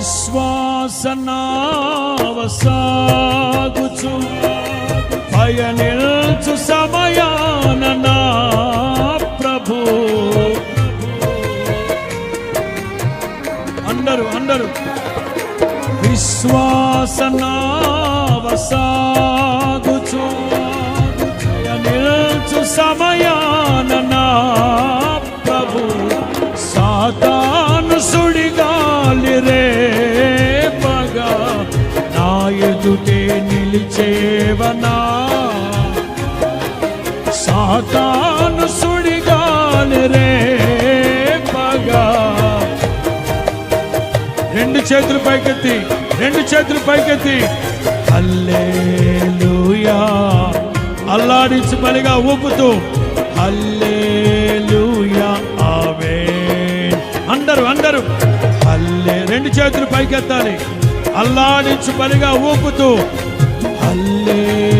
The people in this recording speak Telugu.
విశ్వాసనావసాగుచు పయనిల్చు సమయాన నా ప్రభు. అందరూ విశ్వాసనావసాగుచు పయనిల్చు సమయాన నా ప్రభు. సాతాను సుడిగాలి రేపగా నా ఎదుటే నిలిచేవనా. సాతాను సుడిగాలి రేపగా. రెండు చేతులు పైకెత్తి హల్లెలూయా. అల్లాడించి బలిగా ఊపుతూ హల్లెలూయా ఆమేన్. అందరూ రెండు చేతులు పైకెత్తాలి. అల్లాడించి బలిగా ఊపుతూ హల్లెలూయా